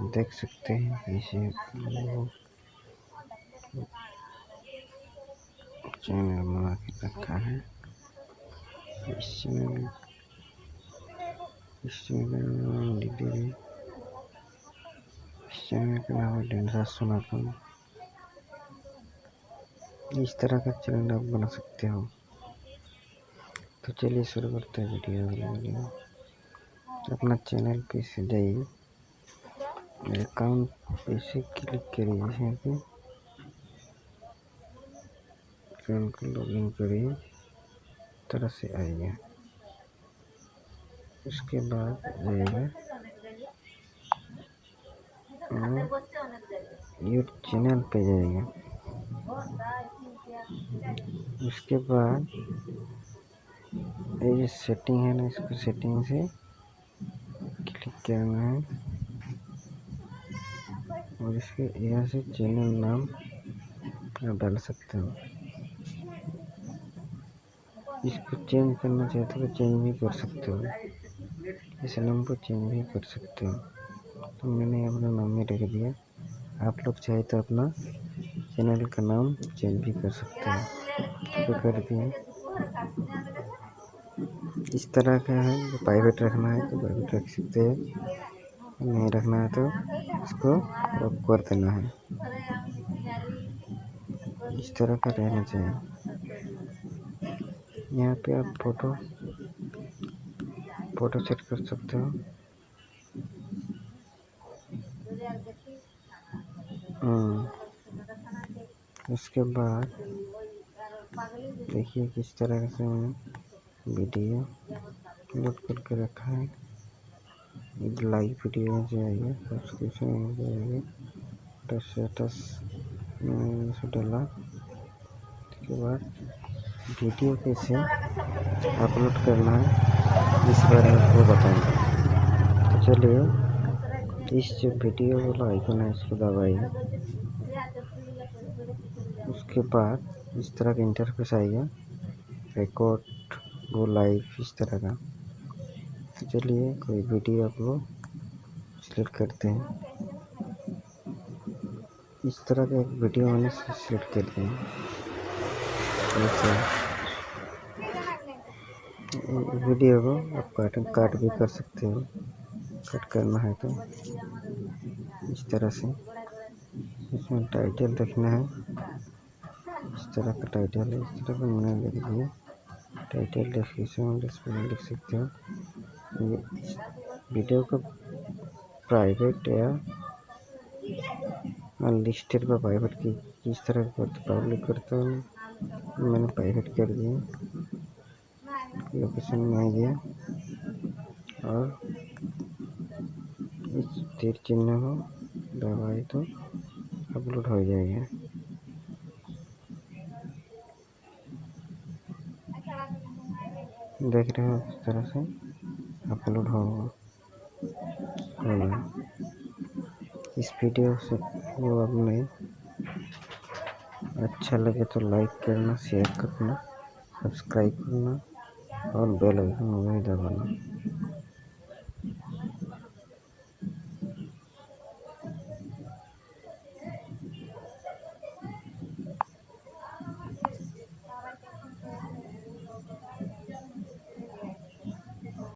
देख सकते हैं इसे चैनल बना के रखा है। इस चैनल का नाम है डेंजर सुनाता। इस तरह का चैनल आप बना सकते हो। तो चलिए शुरू करते हैं वीडियो। अपना चैनल पे से जाइए, अकाउंट पे से क्लिक करिए, यहाँ पे अकाउंट को लॉगिन करिए, तरह से आएगा। उसके बाद जाइएगा यूट्यूब चैनल पे जाइएगा। उसके बाद ये सेटिंग है ना, इसको सेटिंग से क्लिक करना है और इसके यहाँ से चैनल नाम आप डाल सकते हो। इसको चेंज करना चाहते हो तो चेंज भी कर सकते हो, इस नाम को चेंज भी कर सकते हो। तो मैंने अपना नाम ही रख दिया। आप लोग चाहे तो अपना चैनल का नाम चेंज भी कर सकते हो। तो कर दिए। इस तरह का है, प्राइवेट रखना है तो प्राइवेट रख सकते हैं, नहीं रखना है तो इसको लॉक कर देना है। इस तरह का रहना चाहिए। यहाँ पे आप फोटो सेट कर सकते हो। उसके बाद देखिए किस तरह से मैंने वीडियो अपलोड करके रखा है। लाइव वीडियो हो जाएगा, सब्सक्रिप्शन हो जाएगा, स्टेटस डाला। उसके बाद वीडियो कैसे अपलोड करना है इस बारे में आपको बताऊंगा। तो चलिए, इस जो वीडियो वाला आइकन है इसको दबाइए। उसके बाद इस तरह का इंटरफेस आएगा, रिकॉर्ड गो लाइव, इस तरह का। तो चलिए कोई वीडियो आप लोग सिलेक्ट करते हैं। इस तरह का एक वीडियो मैंने सिलेक्ट करते हैं। जैसे वीडियो को आप काट भी कर सकते हो, कट करना है तो इस तरह से। इसमें टाइटल लिखना है, इस तरह का टाइटल है, इस तरह का मैंने लिख दिया। टाइटल डिस्प्ले लिख सकते हो। ये वीडियो को प्राइवेट या लिस्टेड पर प्राइवेट की किस तरह पब्लिक करता हूँ, मैंने प्राइवेट कर दिया। लोकेशन में आ गया और इस तीर चिन्ह को दबाए तो अपलोड हो जाएगा। देख रहे हो इस तरह से अपलोड होगा। इस वीडियो से वो आपने अच्छा लगे तो लाइक करना, शेयर करना, सब्सक्राइब करना और बेल आइकन वही दबाना।